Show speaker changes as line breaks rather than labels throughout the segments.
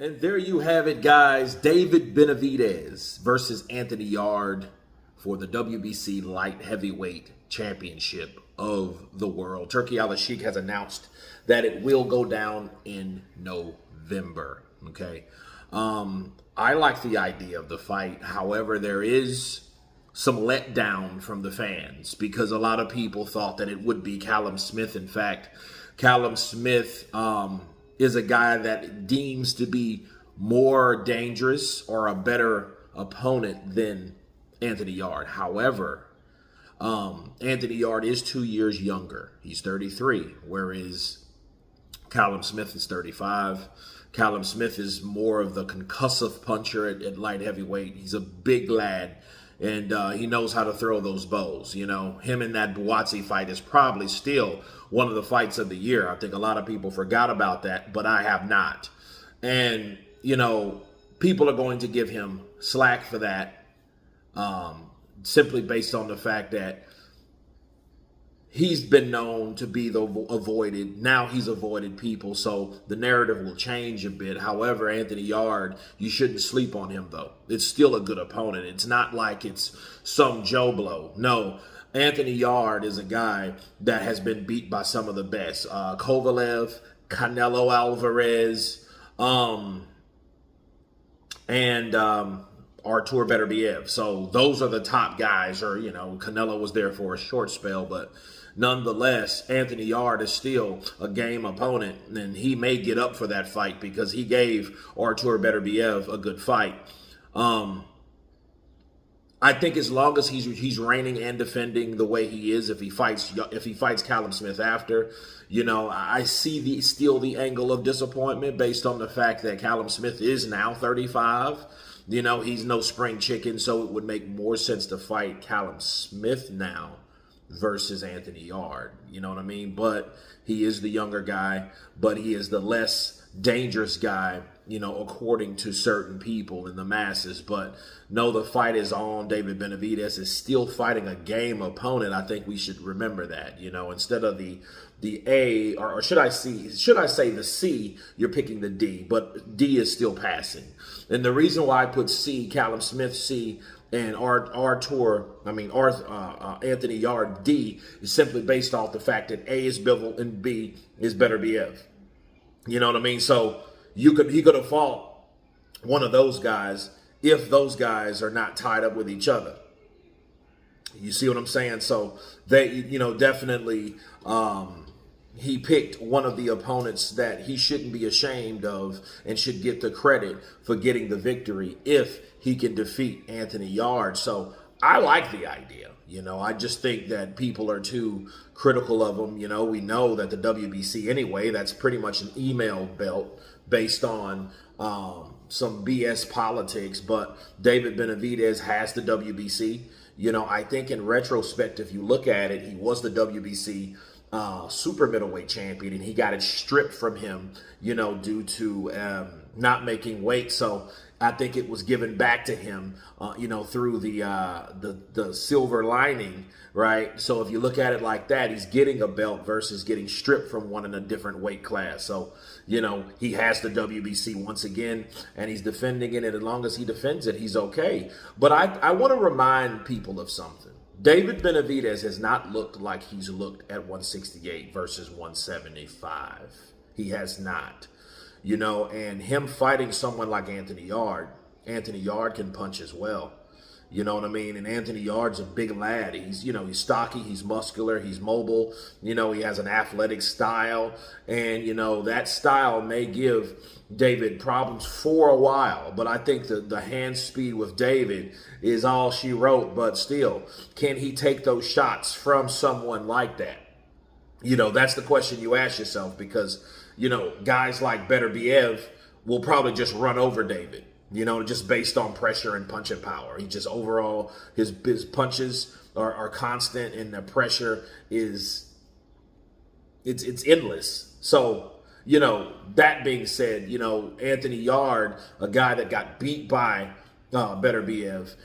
And there you have it, guys. David Benavidez versus Anthony Yarde for the WBC Light Heavyweight Championship of the World. Turki Al-Sheikh has announced that it will go down in November. Okay. I like the idea of the fight. However, there is some letdown from the fans because a lot of people thought that it would be Callum Smith. In fact, Callum Smith is a guy that deems to be more dangerous or a better opponent than Anthony Yarde. However, Anthony Yarde is 2 years younger. He's 33, whereas Callum Smith is 35. Callum Smith is more of the concussive puncher at light heavyweight. He's a big lad, and he knows how to throw those bows. You know, him in that Buatsi fight is probably still one of the fights of the year. I think a lot of people forgot about that, but I have not. And, you know, people are going to give him slack for that simply based on the fact that he's been known to be the avoided. Now he's avoided people, so the narrative will change a bit. However, Anthony Yarde, you shouldn't sleep on him, though. It's still a good opponent. It's not like it's some Joe Blow. No, Anthony Yarde is a guy that has been beat by some of the best. Kovalev, Canelo Alvarez, and Artur Beterbiev. So those are the top guys, or, you know, Canelo was there for a short spell, but nonetheless, Anthony Yarde is still a game opponent, and he may get up for that fight because he gave Artur Beterbiev a good fight. I think as long as he's reigning and defending the way he is, if he fights Callum Smith after, you know, I see still the angle of disappointment based on the fact that Callum Smith is now 35. You know, he's no spring chicken, so it would make more sense to fight Callum Smith now versus Anthony Yarde. You know what I mean? But he is the younger guy, but he is the less dangerous guy, you know, according to certain people in the masses. But no, the fight is on. David Benavidez is still fighting a game opponent. I think we should remember that, you know, instead of the A, or should I say the C, you're picking the D, but D is still passing. And the reason why I put C, Callum Smith C, and Anthony Yarde D is simply based off the fact that A is Bivol and B is Beterbiev. You know what I mean? So he could have fought one of those guys if those guys are not tied up with each other. You see what I'm saying? So they, you know, definitely he picked one of the opponents that he shouldn't be ashamed of and should get the credit for getting the victory if he can defeat Anthony Yarde. So I like the idea. You know, I just think that people are too critical of him. You know, we know that the WBC anyway, that's pretty much an email belt based on some BS politics. But David Benavidez has the WBC. You know, I think in retrospect, if you look at it, he was the WBC super middleweight champion, and he got it stripped from him, you know, due to not making weight. So I think it was given back to him, you know, through the silver lining, right? So if you look at it like that, he's getting a belt versus getting stripped from one in a different weight class. So, you know, he has the WBC once again, and he's defending it. And as long as he defends it, he's okay. But I want to remind people of something. David Benavidez has not looked like he's looked at 168 versus 175. He has not. You know, and him fighting someone like Anthony Yarde can punch as well. You know what I mean? And Anthony Yarde's a big lad. He's, you know, he's stocky, he's muscular, he's mobile. You know, he has an athletic style. And, you know, that style may give David problems for a while. But I think the hand speed with David is all she wrote. But still, can he take those shots from someone like that? You know, that's the question you ask yourself, because, you know, guys like Beterbiev will probably just run over David, you know, just based on pressure and punching power. He just overall, his punches are constant, and the pressure is, it's endless. So, you know, that being said, you know, Anthony Yarde, a guy that got beat by Benavidez,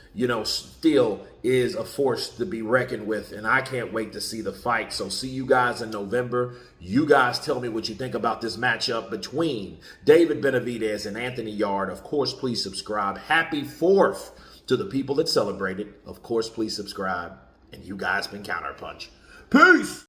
still is a force to be reckoned with, and I can't wait to see the fight. So see you guys in November. You guys tell me what you think about this matchup between David Benavidez and Anthony Yarde. Of course, please subscribe. Happy 4th to the people that celebrated. Of course, please subscribe. And you guys been Counterpunch. Peace!